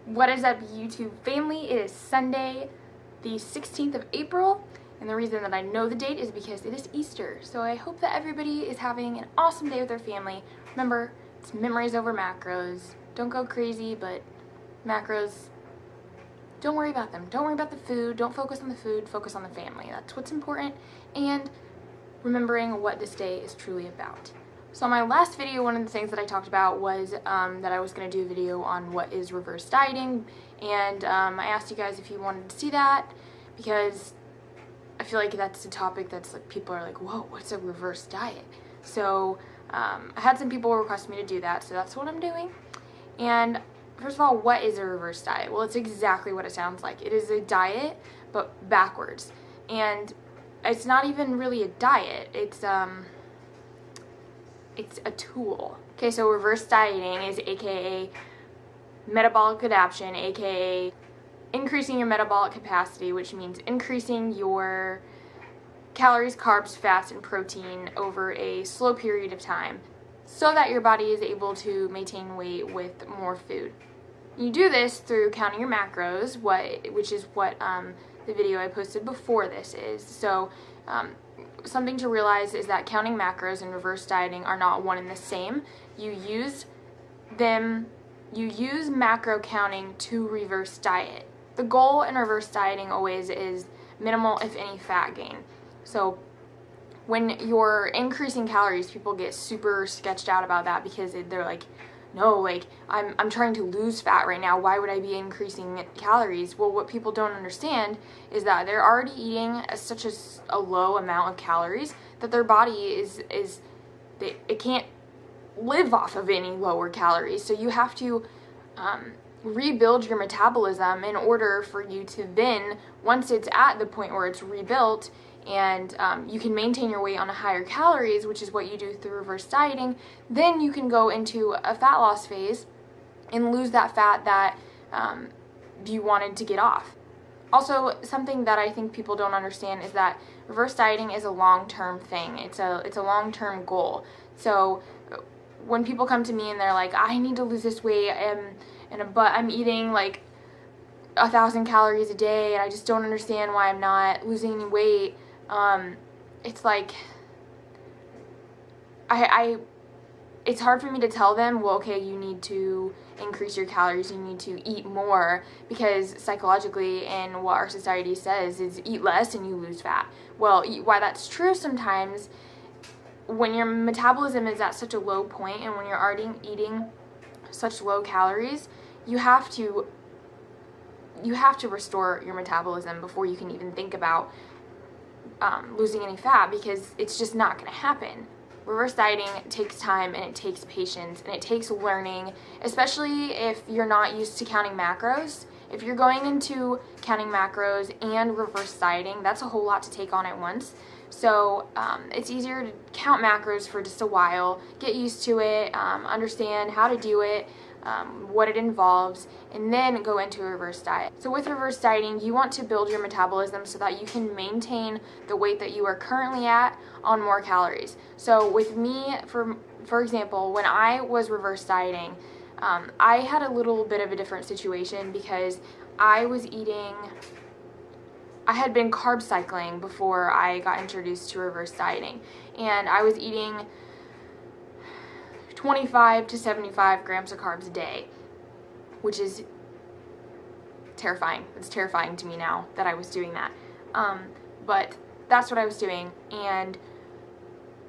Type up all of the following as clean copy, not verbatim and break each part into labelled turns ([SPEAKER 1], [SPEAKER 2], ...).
[SPEAKER 1] What is up, YouTube family? It is Sunday, the 16th of April, and the reason that I know the date is because it is Easter. So I hope that everybody is having an awesome day with their family. Remember, it's memories over macros. Don't go crazy, but macros, don't worry about them. Don't worry about the food. Don't focus on the food. Focus on the family. That's what's important. And remembering what this day is truly about. So in my last video, one of the things that I talked about was that I was going to do a video on what is reverse dieting, and I asked you guys if you wanted to see that because I feel like that's a topic that's like people are like, whoa, what's a reverse diet? So I had some people request me to do that, so that's what I'm doing. And first of all, what is a reverse diet? Well, it's exactly what it sounds like. It is a diet, but backwards. And it's not even really a diet. It's a tool. Okay, so reverse dieting is aka metabolic adaptation, aka increasing your metabolic capacity, which means increasing your calories, carbs, fats, and protein over a slow period of time so that your body is able to maintain weight with more food. You do this through counting your macros, which is what the video I posted before this is. So something to realize is that counting macros and reverse dieting are not one and the same. You use macro counting to reverse diet. The goal in reverse dieting always is minimal, if any, fat gain. So when you're increasing calories, people get super sketched out about that because they're like, no, like I'm trying to lose fat right now. Why would I be increasing calories? Well, what people don't understand is that they're already eating such a low amount of calories that their body it can't live off of any lower calories. So you have to rebuild your metabolism in order for you to then, once it's at the point where it's rebuilt, and you can maintain your weight on a higher calories, which is what you do through reverse dieting, then you can go into a fat loss phase and lose that fat that you wanted to get off. Also, something that I think people don't understand is that reverse dieting is a long-term thing. It's a long-term goal. So when people come to me and they're like, I need to lose this weight, but I'm eating like 1,000 calories a day and I just don't understand why I'm not losing any weight. It's like, it's hard for me to tell them, well, okay, you need to increase your calories, you need to eat more, because psychologically and what our society says is eat less and you lose fat. Well, why that's true sometimes, when your metabolism is at such a low point and when you're already eating such low calories, you have to restore your metabolism before you can even think about losing any fat, because it's just not going to happen. Reverse dieting takes time and it takes patience and it takes learning, especially if you're not used to counting macros. If you're going into counting macros and reverse dieting, that's a whole lot to take on at once. So it's easier to count macros for just a while, get used to it, understand how to do it, what it involves, and then go into a reverse diet. So with reverse dieting, you want to build your metabolism so that you can maintain the weight that you are currently at on more calories. So with me, for example, when I was reverse dieting, I had a little bit of a different situation because I had been carb cycling before I got introduced to reverse dieting, and I was eating 25 to 75 grams of carbs a day, which is terrifying. It's terrifying to me now that I was doing that. But that's what I was doing. And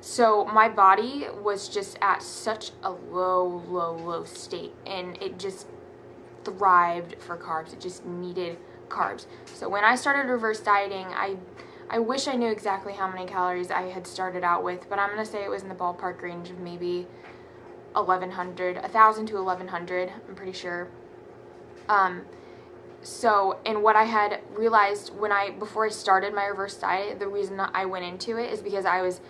[SPEAKER 1] so my body was just at such a low state, and it just thrived for carbs. It just needed carbs. So when I started reverse dieting, I wish I knew exactly how many calories I had started out with, but I'm going to say it was in the ballpark range of maybe 1,000 to 1,100, I'm pretty sure. So, and what I had realized before I started my reverse diet, the reason I went into it is because I was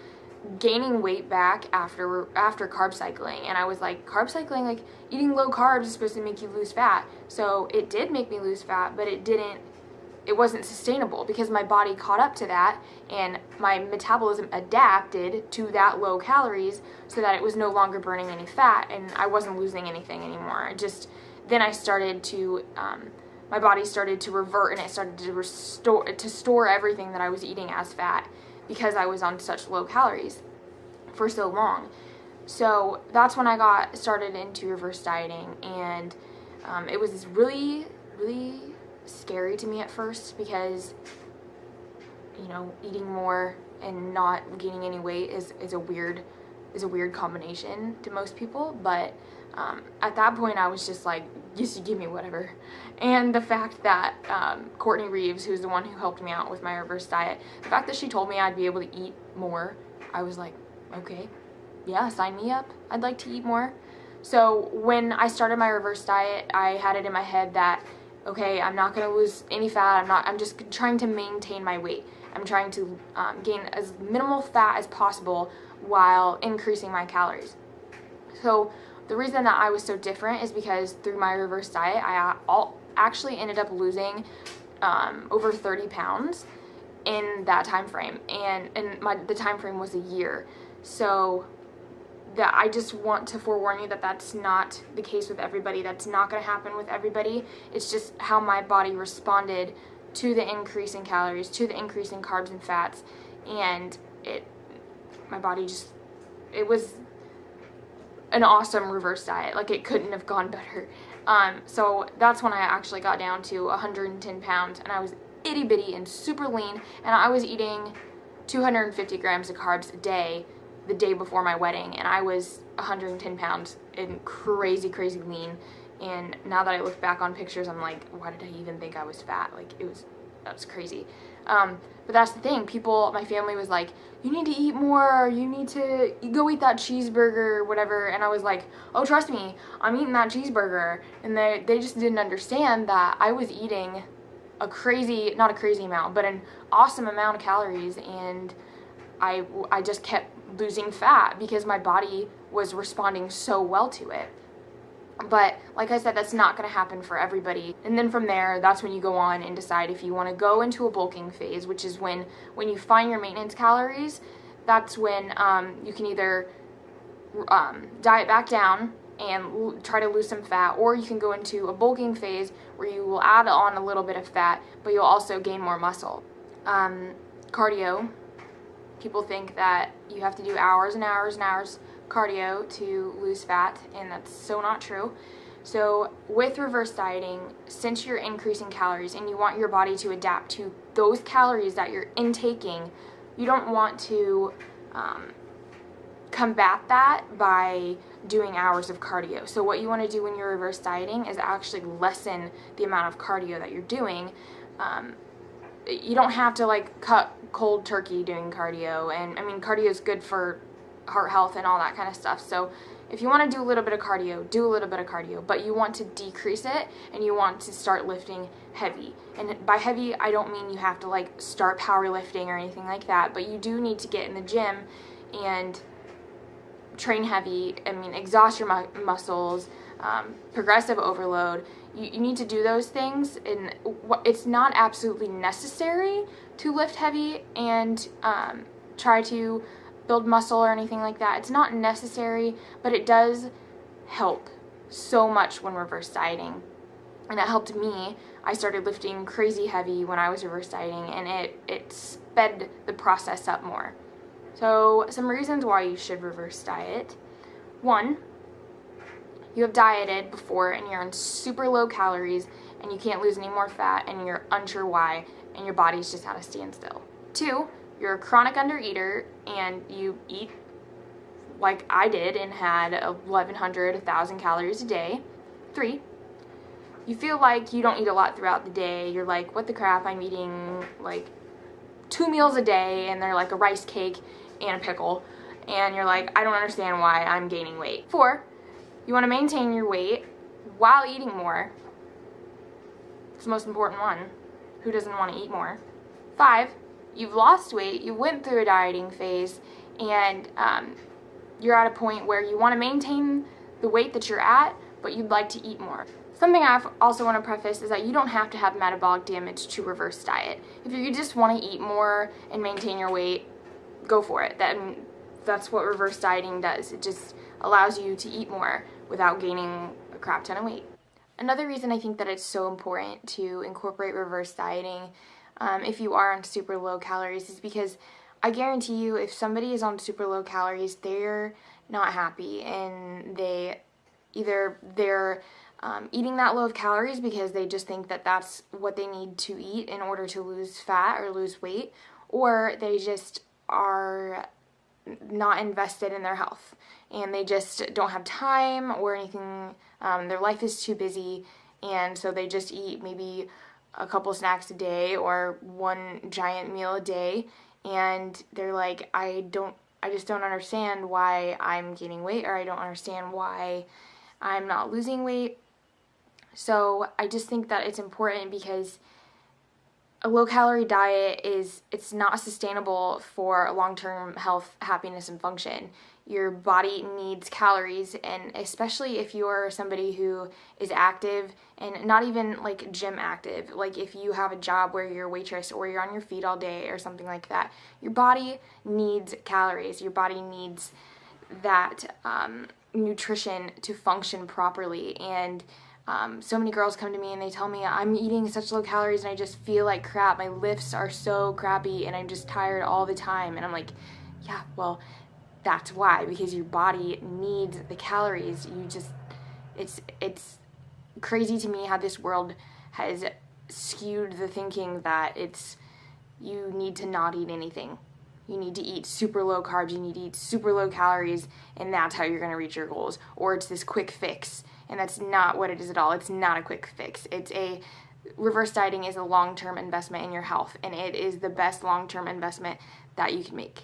[SPEAKER 1] gaining weight back after carb cycling, and I was like, carb cycling, like eating low carbs is supposed to make you lose fat. So it did make me lose fat, but it wasn't sustainable because my body caught up to that and my metabolism adapted to that low calories so that it was no longer burning any fat and I wasn't losing anything anymore. then I started to, my body started to revert, and it started to store everything that I was eating as fat because I was on such low calories for so long. So that's when I got started into reverse dieting, and it was really, really scary to me at first because, you know, eating more and not gaining any weight is a weird combination to most people. But at that point I was just like, just give me whatever. And the fact that Courtney Reeves, who's the one who helped me out with my reverse diet, the fact that she told me I'd be able to eat more, I was like, okay, yeah, sign me up. I'd like to eat more. So when I started my reverse diet, I had it in my head that, okay, I'm not going to lose any fat. I'm just trying to maintain my weight. I'm trying to gain as minimal fat as possible while increasing my calories. So the reason that I was so different is because through my reverse diet, I actually ended up losing over 30 pounds in that time frame, and the time frame was a year. So that I just want to forewarn you that that's not the case with everybody. That's not going to happen with everybody. It's just how my body responded to the increase in calories, to the increase in carbs and fats, and my body just, it was an awesome reverse diet. Like, it couldn't have gone better. So that's when I actually got down to 110 pounds, and I was itty bitty and super lean, and I was eating 250 grams of carbs a day the day before my wedding, and I was 110 pounds and crazy lean. And now that I look back on pictures, I'm like, why did I even think I was fat? Like, that was crazy. But that's the thing. My family was like, you need to eat more, you need to go eat that cheeseburger, whatever. And I was like, oh, trust me, I'm eating that cheeseburger. And they just didn't understand that I was eating not a crazy amount, but an awesome amount of calories, and I just kept losing fat because my body was responding so well to it. But like I said, that's not going to happen for everybody. And then from there, that's when you go on and decide if you want to go into a bulking phase, which is when you find your maintenance calories. That's when you can either diet back down and try to lose some fat, or you can go into a bulking phase where you will add on a little bit of fat, but you'll also gain more muscle. Cardio. People think that you have to do hours and hours and hours cardio to lose fat, and that's so not true. So with reverse dieting, since you're increasing calories and you want your body to adapt to those calories that you're intaking, you don't want to combat that by doing hours of cardio. So what you want to do when you're reverse dieting is actually lessen the amount of cardio that you're doing. You don't have to like cut cold turkey doing cardio, and I mean, cardio is good for heart health and all that kind of stuff. So if you want to do a little bit of cardio, do a little bit of cardio, but you want to decrease it, and you want to start lifting heavy. And by heavy, I don't mean you have to like start powerlifting or anything like that, but you do need to get in the gym and train heavy. I mean, exhaust your muscles, progressive overload. You need to do those things, and it's not absolutely necessary to lift heavy and try to build muscle or anything like that. It's not necessary, but it does help so much when reverse dieting. And it helped me. I started lifting crazy heavy when I was reverse dieting, and it sped the process up more. So some reasons why you should reverse diet. 1, you have dieted before and you're on super low calories and you can't lose any more fat and you're unsure why, and your body's just at a standstill. 2, you're a chronic undereater and you eat like I did and had 1,100, 1,000 calories a day. 3, you feel like you don't eat a lot throughout the day. You're like, what the crap, I'm eating like 2 meals a day, and they're like a rice cake and a pickle, and you're like, I don't understand why I'm gaining weight. 4, you want to maintain your weight while eating more. It's the most important one. Who doesn't want to eat more? 5, you've lost weight, you went through a dieting phase, and you're at a point where you want to maintain the weight that you're at, but you'd like to eat more. Something I also want to preface is that you don't have to have metabolic damage to reverse diet. If you just want to eat more and maintain your weight, go for it. That's what reverse dieting does. It just allows you to eat more without gaining a crap ton of weight. Another reason I think that it's so important to incorporate reverse dieting if you are on super low calories is because I guarantee you if somebody is on super low calories, they're not happy, and they're eating that low of calories because they just think that that's what they need to eat in order to lose fat or lose weight, or they just are not invested in their health and they just don't have time or anything. Their life is too busy, and so they just eat maybe a couple snacks a day or one giant meal a day, and they're like, I just don't understand why I'm gaining weight, or I don't understand why I'm not losing weight. So I just think that it's important because a low-calorie diet it's not sustainable for long-term health, happiness, and function. Your body needs calories, and especially if you're somebody who is active and not even like gym active, like if you have a job where you're a waitress or you're on your feet all day or something like that, your body needs calories. Your body needs that nutrition to function properly. And so many girls come to me and they tell me, I'm eating such low calories and I just feel like crap. My lifts are so crappy and I'm just tired all the time. And I'm like, yeah, well, that's why, because your body needs the calories. It's crazy to me how this world has skewed the thinking that you need to not eat anything. You need to eat super low carbs, you need to eat super low calories, and that's how you're going to reach your goals. Or it's this quick fix, and that's not what it is at all. It's not a quick fix. Reverse dieting is a long-term investment in your health, and it is the best long-term investment that you can make.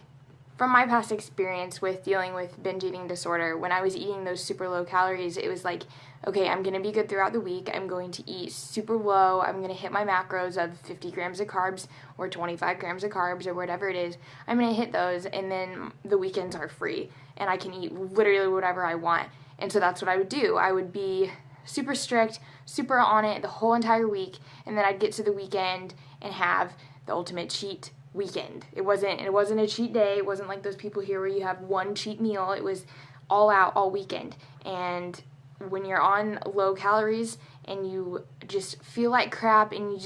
[SPEAKER 1] From my past experience with dealing with binge eating disorder, when I was eating those super low calories, it was like, okay, I'm going to be good throughout the week. I'm going to eat super low. I'm going to hit my macros of 50 grams of carbs or 25 grams of carbs or whatever it is. I'm going to hit those, and then the weekends are free, and I can eat literally whatever I want. And so that's what I would do. I would be super strict, super on it the whole entire week, and then I'd get to the weekend and have the ultimate cheat weekend. It wasn't a cheat day. It wasn't like those people here where you have one cheat meal. It was all out all weekend. And when you're on low calories and you just feel like crap and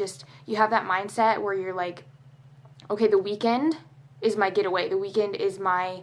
[SPEAKER 1] you have that mindset where you're like, okay, the weekend is my getaway. The weekend is my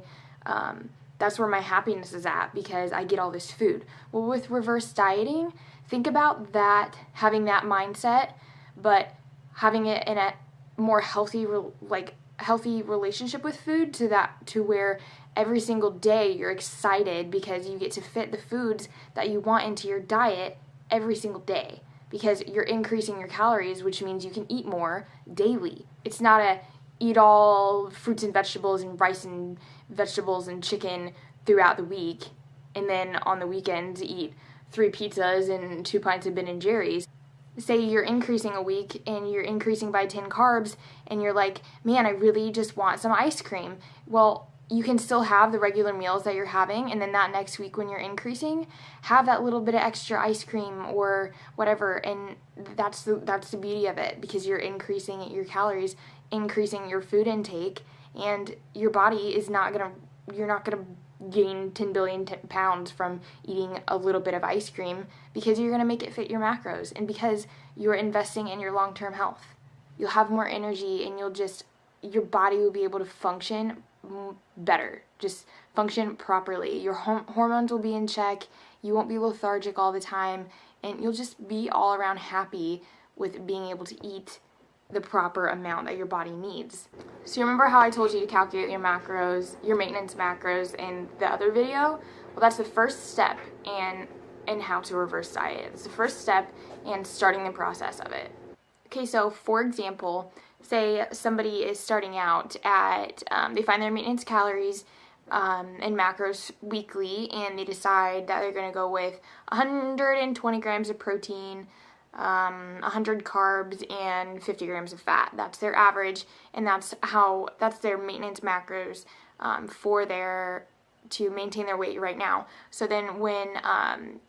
[SPEAKER 1] that's where my happiness is at because I get all this food. Well, with reverse dieting, think about that, having that mindset, but having it in a more healthy relationship with food to where every single day you're excited because you get to fit the foods that you want into your diet every single day because you're increasing your calories, which means you can eat more daily. It's not a eat all fruits and vegetables and rice and vegetables and chicken throughout the week and then on the weekends eat 3 pizzas and 2 pints of Ben & Jerry's. Say you're increasing a week and you're increasing by 10 carbs and you're like, man, I really just want some ice cream. Well, you can still have the regular meals that you're having, and then that next week when you're increasing, have that little bit of extra ice cream or whatever, and that's the beauty of it because you're increasing your calories, increasing your food intake, and your body you're not gonna gain 10 billion pounds from eating a little bit of ice cream because you're going to make it fit your macros and because you're investing in your long-term health. You'll have more energy and your body will be able to function better, just function properly. Your hormones will be in check, you won't be lethargic all the time, and you'll just be all around happy with being able to eat the proper amount that your body needs. So you remember how I told you to calculate your macros, your maintenance macros in the other video? Well, that's the first step in how to reverse diet. It's the first step in starting the process of it. Okay, so for example, say somebody is starting out at, they find their maintenance calories and macros weekly, and they decide that they're going to go with 120 grams of protein, 100 carbs, and 50 grams of fat. That's their average, and that's their maintenance macros to maintain their weight right now. So then when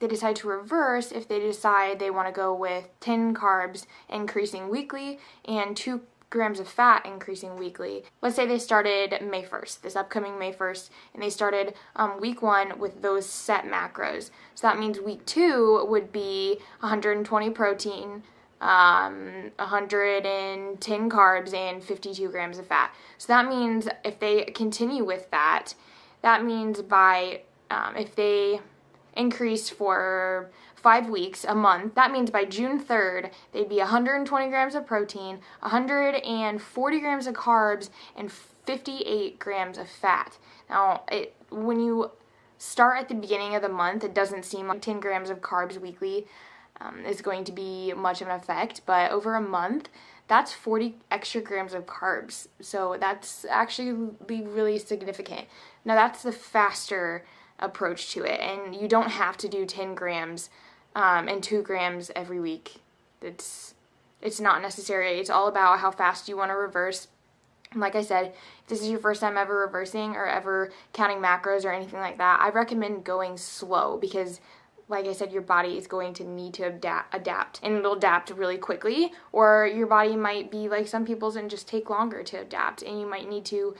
[SPEAKER 1] they decide to reverse, if they decide they want to go with 10 carbs increasing weekly and 2 grams of fat increasing weekly. Let's say they started May 1st, this upcoming May 1st, and they started week 1 with those set macros. So that means week 2 would be 120 protein, 110 carbs, and 52 grams of fat. So that means if they continue with that, that means by, if they increase for 5 weeks, a month, that means by June 3rd, they'd be 120 grams of protein, 140 grams of carbs, and 58 grams of fat. Now, when you start at the beginning of the month, it doesn't seem like 10 grams of carbs weekly is going to be much of an effect, but over a month, that's 40 extra grams of carbs. So that's actually really significant. Now, that's the faster approach to it, and you don't have to do 10 grams and 2 grams every week. It's not necessary. It's all about how fast you want to reverse. And like I said, if this is your first time ever reversing or ever counting macros or anything like that, I recommend going slow because, like I said, your body is going to need to adapt, and it'll adapt really quickly, or your body might be like some people's and just take longer to adapt, and you might need to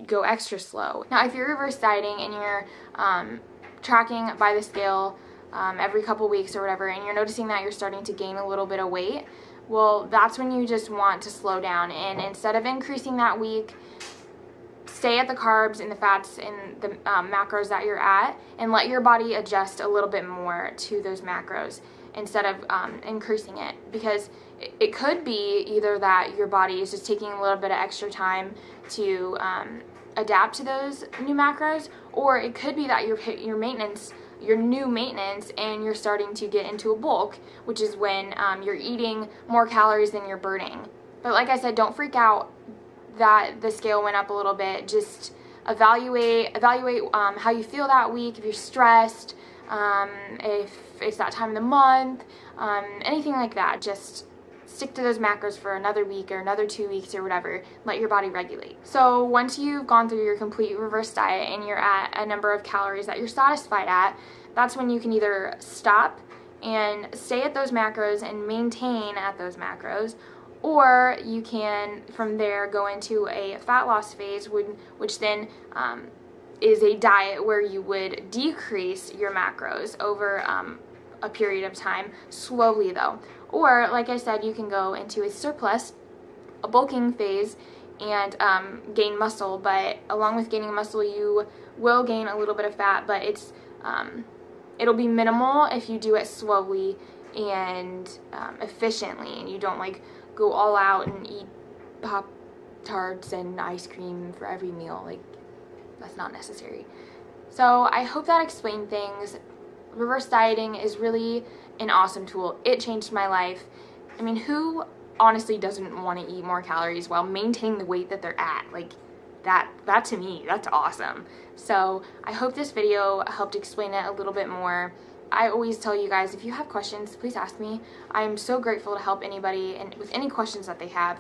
[SPEAKER 1] go extra slow. Now, if you're reverse dieting and you're tracking by the scale every couple weeks or whatever, and you're noticing that you're starting to gain a little bit of weight, well, that's when you just want to slow down, and instead of increasing that week, stay at the carbs and the fats and the macros that you're at, and let your body adjust a little bit more to those macros instead of increasing it, because it could be either that your body is just taking a little bit of extra time to adapt to those new macros, or it could be that your maintenance, your new maintenance, and you're starting to get into a bulk, which is when you're eating more calories than you're burning. But like I said, don't freak out that the scale went up a little bit. Just evaluate how you feel that week, if you're stressed, if it's that time of the month, anything like that. Just stick to those macros for another week or another 2 weeks or whatever. Let your body regulate. So once you've gone through your complete reverse diet and you're at a number of calories that you're satisfied at, that's when you can either stop and stay at those macros and maintain at those macros, or you can from there go into a fat loss phase, which then is a diet where you would decrease your macros over a period of time, slowly though. Or, like I said, you can go into a surplus, a bulking phase, and gain muscle. But along with gaining muscle, you will gain a little bit of fat, but it'll be minimal if you do it slowly and efficiently, and you don't like go all out and eat Pop-Tarts and ice cream for every meal. Like, that's not necessary. So I hope that explained things. Reverse dieting is really an awesome tool. It changed my life. I mean, who honestly doesn't want to eat more calories while maintaining the weight that they're at? Like, that to me, that's awesome. So I hope this video helped explain it a little bit more. I always tell you guys, if you have questions, please ask me. I'm so grateful to help anybody and with any questions that they have.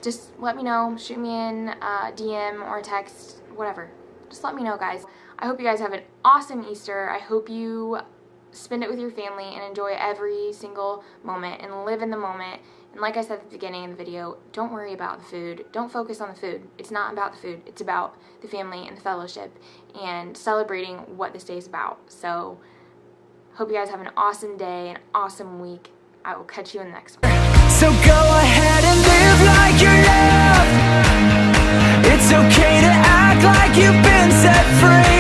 [SPEAKER 1] Just let me know. Shoot me in a DM or a text, whatever. Just let me know, guys. I hope you guys have an awesome Easter. I hope you spend it with your family and enjoy every single moment and live in the moment. And like I said at the beginning of the video, don't worry about the food. Don't focus on the food. It's not about the food. It's about the family and the fellowship and celebrating what this day is about. So hope you guys have an awesome day, an awesome week. I will catch you in the next one.
[SPEAKER 2] So go ahead and live like you're loved. It's okay to act like you've been set free.